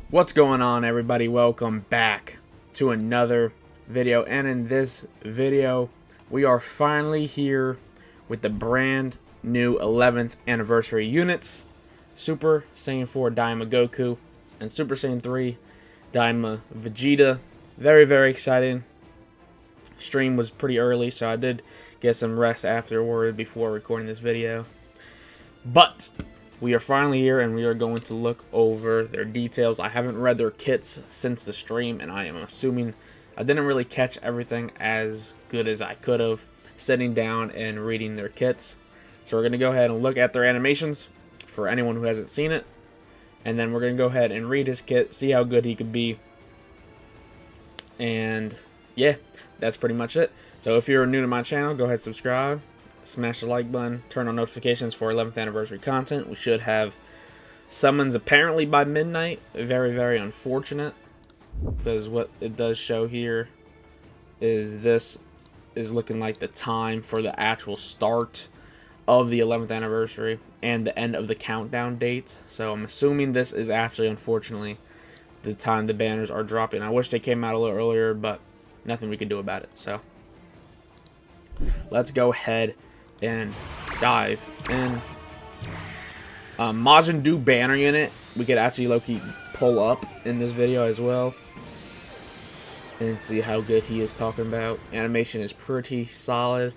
What's going on, everybody? Welcome back to another video, and in this video we are finally here with the brand new 11th anniversary units, Super Saiyan 4 DAIMA Goku and Super Saiyan 3 DAIMA Vegeta. Very exciting. Stream was pretty early, so I did get some rest afterward before recording this video, but we are finally here, and we are going to look over their details. I haven't read their kits since the stream, and I am assuming I didn't really catch everything as good as I could have sitting down and reading their kits. So we're going to go ahead and look at their animations for anyone who hasn't seen it. And then we're going to go ahead and read his kit, see how good he could be. And yeah, that's pretty much it. So if you're new to my channel, go ahead and subscribe. Smash the like button, turn on notifications for 11th anniversary content. We should have summons apparently by midnight. Very unfortunate, because what it does show here is this is looking like the time for the actual start of the 11th anniversary and the end of the countdown date. So I'm assuming this is actually, unfortunately, the time the banners are dropping. I wish they came out a little earlier, but nothing we could do about it. So let's go ahead and dive in. Majin Buu banner unit we could actually low-key pull up in this video as well and see how good he is talking about. Animation is pretty solid.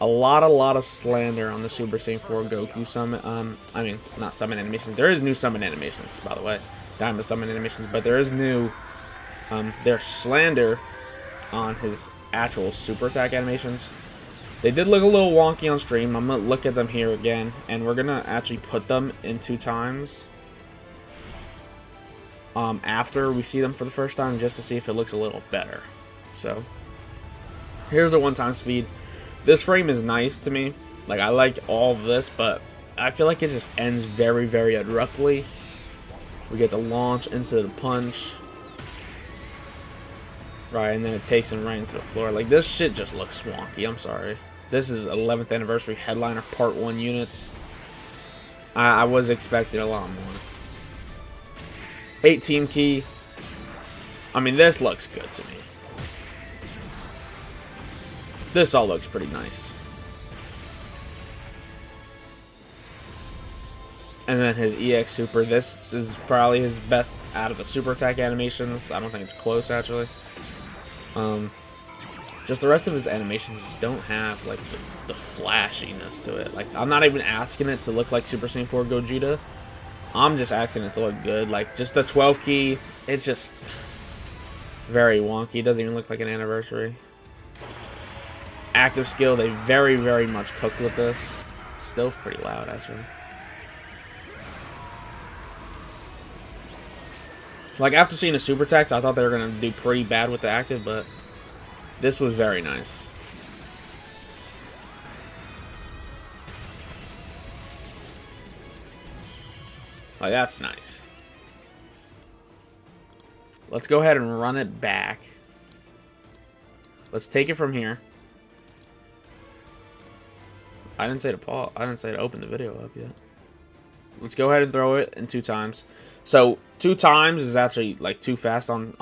A lot of slander on the Super Saiyan 4 Goku summon. I mean, not summon animations. There is new summon animations, by the way. Diamond summon animations, but there is new. There's slander on his actual super attack animations. They did look a little wonky on stream. I'm going to look at them here again, and we're going to actually put them in 2 times after we see them for the first time, just to see if it looks a little better. So here's the 1-time speed. This frame is nice to me. Like, I like all of this, but I feel like it just ends very abruptly. We get the launch into the punch, right, and then it takes him right into the floor. Like, this shit just looks wonky. I'm sorry. This is 11th anniversary headliner part 1 units. I was expecting a lot more. 18 key. I mean, this looks good to me. This all looks pretty nice. And then his EX Super. This is probably his best out of the super attack animations. I don't think it's close, actually. Just the rest of his animations just don't have, like, the flashiness to it. Like, I'm not even asking it to look like Super Saiyan 4 Gogeta. I'm just asking it to look good. Like, just the 12 key, it's just very wonky. It doesn't even look like an anniversary. Active skill, they very much cooked with this. Still pretty loud, actually. Like, after seeing the super attacks, I thought they were going to do pretty bad with the active, but this was very nice. Like, that's nice. Let's go ahead and run it back. Let's take it from here. I didn't say to pause. I didn't say to open the video up yet. Let's go ahead and throw it in 2 times. So 2 times is actually like too fast on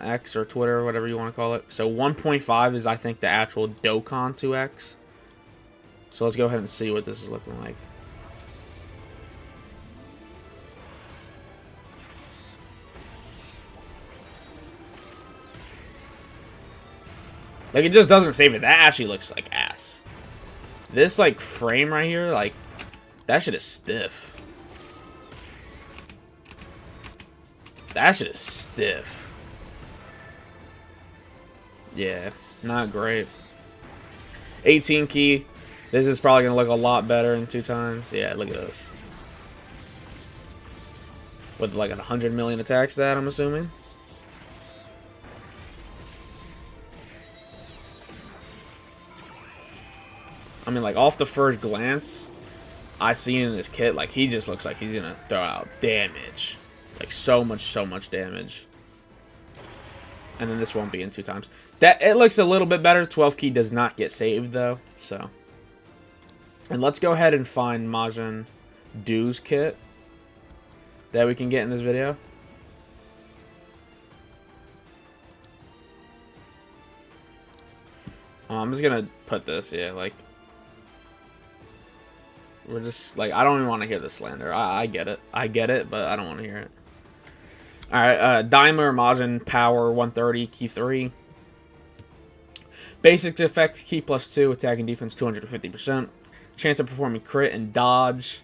X or Twitter or whatever you want to call it. So 1.5 is, I think, the actual Dokkan 2X. So let's go ahead and see what this is looking like. Like, it just doesn't save it. That actually looks like ass. This, like, frame right here, like, that shit is stiff. That shit is stiff. Yeah, not great. 18 key. This is probably going to look a lot better in 2 times. Yeah, look at this. With like 100 million attack stat, I'm assuming. I mean, like, off the first glance, I see in this kit, like, he just looks like he's going to throw out damage. Like, so much damage. And then this won't be in 2 times. That, it looks a little bit better. 12 key does not get saved, though. So. And let's go ahead and find Majin Buu's kit that we can get in this video. I'm just gonna put this, yeah, like, we're just, like, I don't even want to hear the slander. I get it. I get it, but I don't want to hear it. Alright, DAIMA or Majin Power 130, Key 3. Basic effect, Key +2, attack and defense 250%. Chance of performing crit and dodge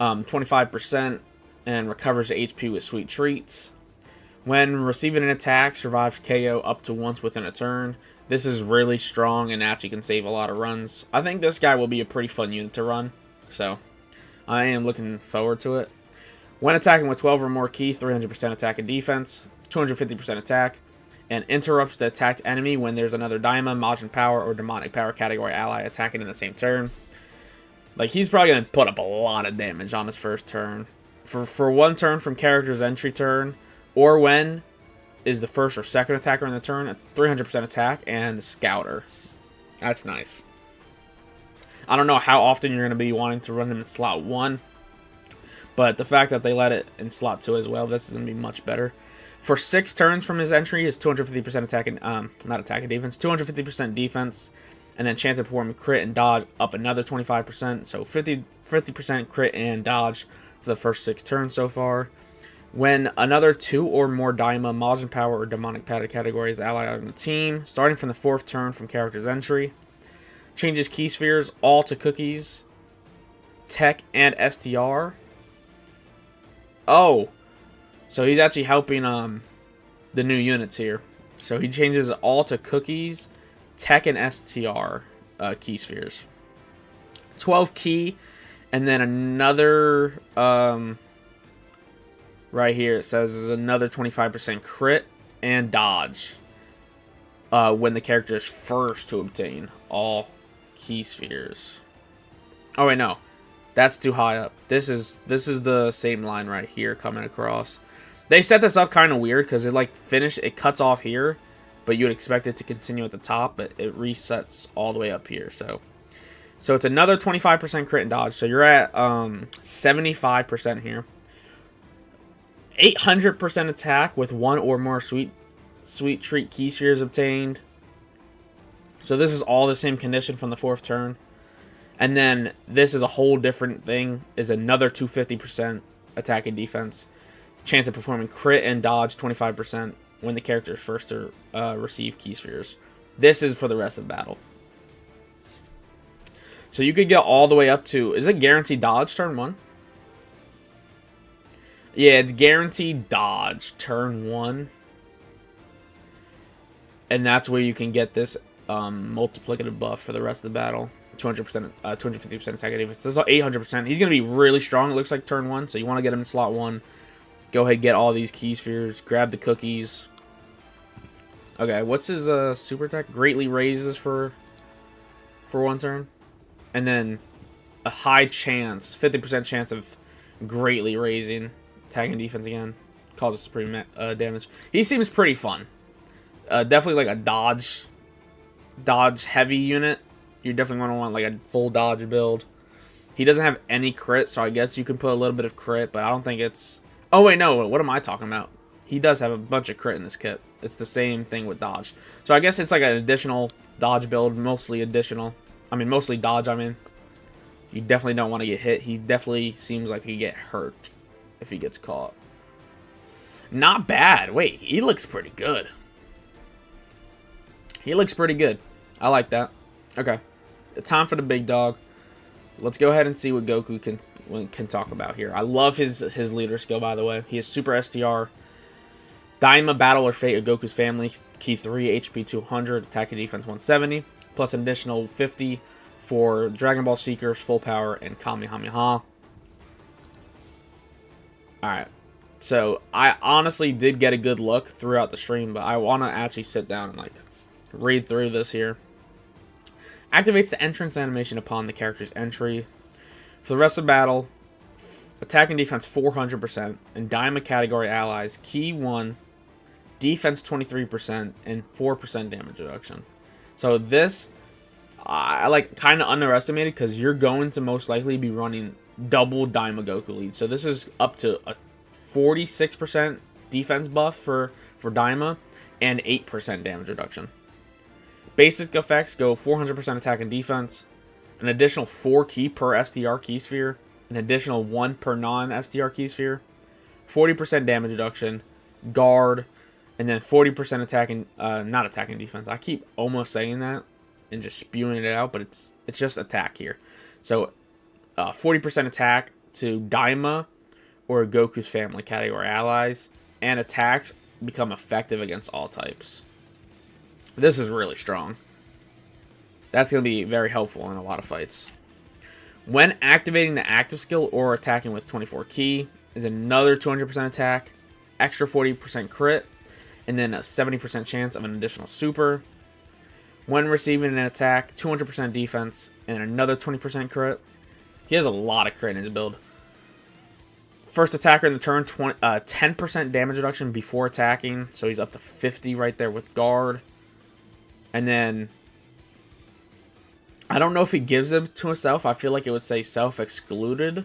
25%. And recovers HP with sweet treats. When receiving an attack, survives KO up to once within a turn. This is really strong and actually can save a lot of runs. I think this guy will be a pretty fun unit to run. So, I am looking forward to it. When attacking with 12 or more ki, 300% attack and defense, 250% attack, and interrupts the attacked enemy when there's another Daima, Majin Power, or Demonic Power category ally attacking in the same turn. Like, he's probably going to put up a lot of damage on his first turn. For one turn from character's entry turn, or when is the first or second attacker in the turn, 300% attack, and Scouter. That's nice. I don't know how often you're going to be wanting to run him in slot 1, but the fact that they let it in slot 2 as well, this is going to be much better. For 6 turns from his entry, is 250% attack and, not attack and defense, 250% defense, and then chance of performing crit and dodge up another 25%, so 50% crit and dodge for the first 6 turns so far. When another 2 or more Daima, Majin Power, or Demonic Power category is allied on the team, starting from the 4th turn from character's entry, changes key spheres all to cookies, tech, and STR. Oh, so he's actually helping the new units here. So he changes all to cookies, tech, and STR key spheres. 12 key, and then another right here it says another 25% crit and dodge when the character is first to obtain all key spheres. Oh wait, no, that's too high up. This is the same line right here coming across. They set this up kind of weird because it cuts off here, but you would expect it to continue at the top, but it resets all the way up here. So it's another 25% crit and dodge. So you're at 75% here. 800% attack with 1 or more sweet treat key spheres obtained. So this is all the same condition from the 4th turn. And then this is a whole different thing. Is another 250% attack and defense. Chance of performing crit and dodge 25% when the character is first to receive key spheres. This is for the rest of the battle. So you could get all the way up to... Is it guaranteed dodge turn 1? Yeah, it's guaranteed dodge turn 1. And that's where you can get this multiplicative buff for the rest of the battle. 200%, 250% attack and defense. This is 800%. He's going to be really strong, it looks like, turn 1. So you want to get him in slot 1. Go ahead and get all these key spheres. Grab the cookies. Okay, what's his super attack? Greatly raises for 1 turn. And then a high chance, 50% chance of greatly raising. Attack and defense again. Causes supreme damage. He seems pretty fun. Definitely like a dodge heavy unit. You're definitely going to want like a full dodge build. He doesn't have any crit, so I guess you can put a little bit of crit, but I don't think it's... Oh, wait, no. What am I talking about? He does have a bunch of crit in this kit. It's the same thing with dodge. So I guess it's like an additional dodge build, mostly additional. I mean, mostly dodge, I mean. You definitely don't want to get hit. He definitely seems like he get hurt if he gets caught. Not bad. Wait, he looks pretty good. He looks pretty good. I like that. Okay. Time for the big dog. Let's go ahead and see what Goku can talk about here. I love his leader skill, by the way. He has Super STR. Daima, Battle or Fate of Goku's family. Key 3, HP 200, attack and defense 170. Plus an additional 50 for Dragon Ball Seekers, Full Power, and Kamehameha. Alright. So, I honestly did get a good look throughout the stream, but I want to actually sit down and, like, read through this here. Activates the entrance animation upon the character's entry. For the rest of the battle, attack and defense 400%, and Daima category allies, key 1, defense 23%, and 4% damage reduction. So this, I like kind of underestimated because you're going to most likely be running double Daima Goku lead. So this is up to a 46% defense buff for Daima and 8% damage reduction. Basic effects go 400% attack and defense, an additional 4 ki per STR key sphere, an additional 1 per non-STR key sphere, 40% damage reduction, guard, and then 40% attacking, not attacking defense. I keep almost saying that and just spewing it out, but it's just attack here. So 40% attack to DAIMA or Goku's family category allies, and attacks become effective against all types. This is really strong. That's going to be very helpful in a lot of fights. When activating the active skill or attacking with 24 ki is another 200% attack, extra 40% crit, and then a 70% chance of an additional super. When receiving an attack, 200% defense, and another 20% crit. He has a lot of crit in his build. First attacker in the turn, 10% damage reduction before attacking, so he's up to 50 right there with guard. And then, I don't know if he gives it to himself. I feel like it would say self-excluded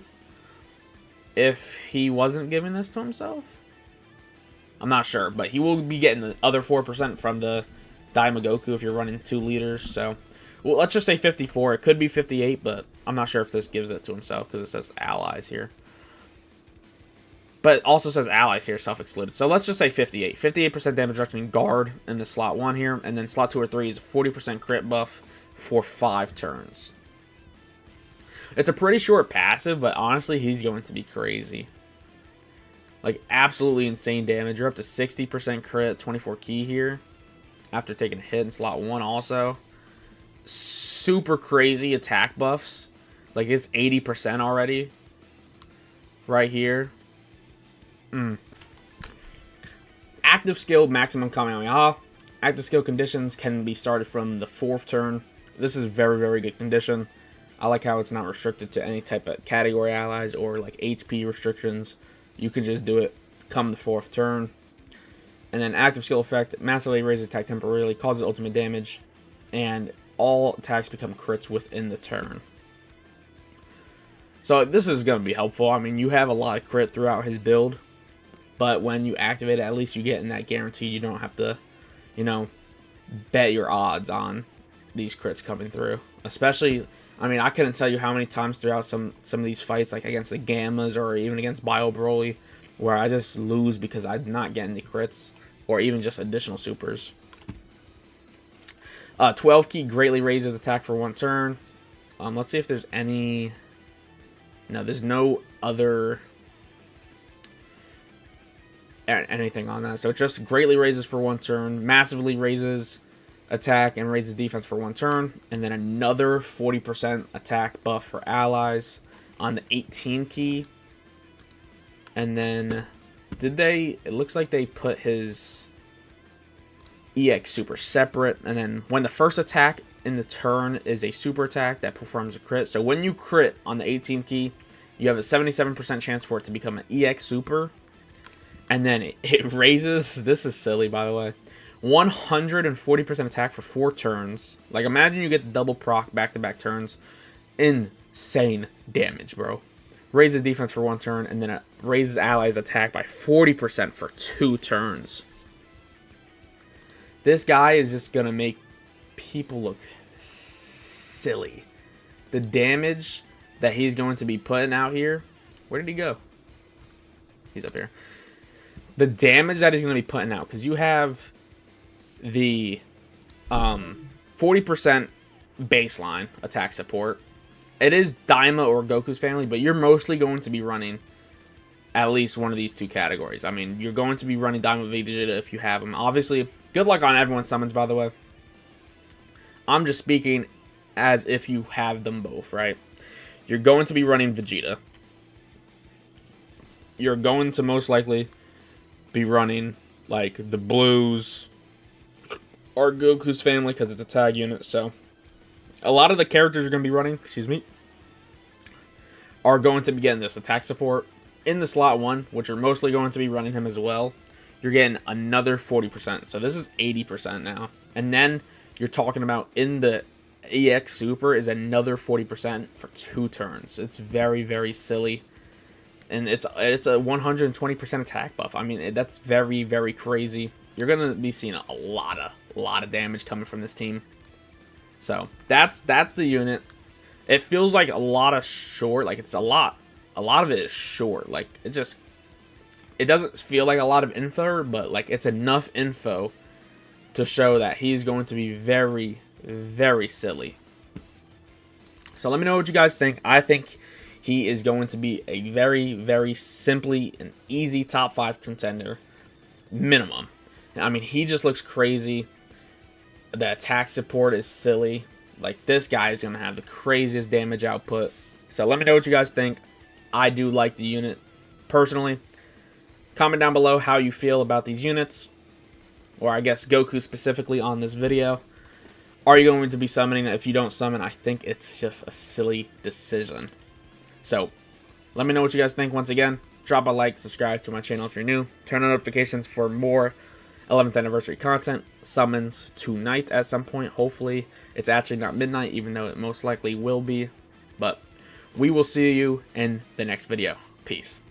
if he wasn't giving this to himself. I'm not sure, but he will be getting the other 4% from the DAIMA Goku if you're running 2 leaders. So, well, let's just say 54. It could be 58, but I'm not sure if this gives it to himself because it says allies here. But it also says allies here, self-excluded. So let's just say 58. 58% damage reduction in guard in the slot 1 here. And then slot 2 or 3 is a 40% crit buff for 5 turns. It's a pretty short passive, but honestly, he's going to be crazy. Like, absolutely insane damage. You're up to 60% crit, 24 ki here. After taking a hit in slot 1 also. Super crazy attack buffs. Like, it's 80% already. Right here. Active skill, maximum Kamehameha. Active skill conditions can be started from the 4th turn. This is very, very good condition. I like how it's not restricted to any type of category allies or like HP restrictions. You can just do it come the 4th turn. And then active skill effect, massively raises attack temporarily, causes ultimate damage, and all attacks become crits within the turn. So this is going to be helpful. I mean, you have a lot of crit throughout his build. But when you activate it, at least you get in that guarantee. You don't have to, you know, bet your odds on these crits coming through. Especially, I mean, I couldn't tell you how many times throughout some of these fights, like against the Gammas or even against Bio Broly, where I just lose because I'm not getting the crits or even just additional supers. 12 ki greatly raises attack for 1 turn. Let's see if there's any... No, there's no other... anything on that. So it just greatly raises for 1 turn, massively raises attack and raises defense for 1 turn, and then another 40% attack buff for allies on the 18 ki. And then it looks like they put his EX super separate, and then when the first attack in the turn is a super attack that performs a crit. So when you crit on the 18 ki, you have a 77% chance for it to become an EX super. And then it raises, this is silly by the way, 140% attack for 4 turns. Like, imagine you get the double proc back-to-back turns. Insane damage, bro. Raises defense for 1 turn, and then it raises allies' attack by 40% for 2 turns. This guy is just going to make people look silly. The damage that he's going to be putting out here. Where did he go? He's up here. The damage that he's going to be putting out, because you have the 40% baseline attack support. It is DAIMA or Goku's family, but you're mostly going to be running at least one of these 2 categories. I mean, you're going to be running DAIMA Vegeta if you have them. Obviously, good luck on everyone's summons, by the way. I'm just speaking as if you have them both, right? You're going to be running Vegeta. You're going to most likely be running like the blues or Goku's family because it's a tag unit. So a lot of the characters you're going to be running, are going to be getting this attack support. In the slot 1, which are mostly going to be running him as well, you're getting another 40%. So this is 80% now. And then you're talking about in the EX Super is another 40% for 2 turns. It's very, very silly. And it's a 120% attack buff. I mean, that's very, very crazy. You're going to be seeing a lot of damage coming from this team. So that's the unit. It feels like a lot of short, like it's a lot of it is short. Like it doesn't feel like a lot of info, but like it's enough info to show that he's going to be very, very silly. So let me know what you guys think. I think he is going to be a very, very simply an easy top 5 contender minimum. I mean, he just looks crazy. The attack support is silly. Like, this guy is going to have the craziest damage output. So let me know what you guys think. I do like the unit personally. Comment down below how you feel about these units, or I guess Goku specifically on this video. Are you going to be summoning it? If you don't summon, I think it's just a silly decision. So let me know what you guys think. Once again, drop a like, subscribe to my channel if you're new, turn on notifications for more 11th anniversary content. Summons tonight at some point. Hopefully it's actually not midnight, even though it most likely will be. But we will see you in the next video. Peace.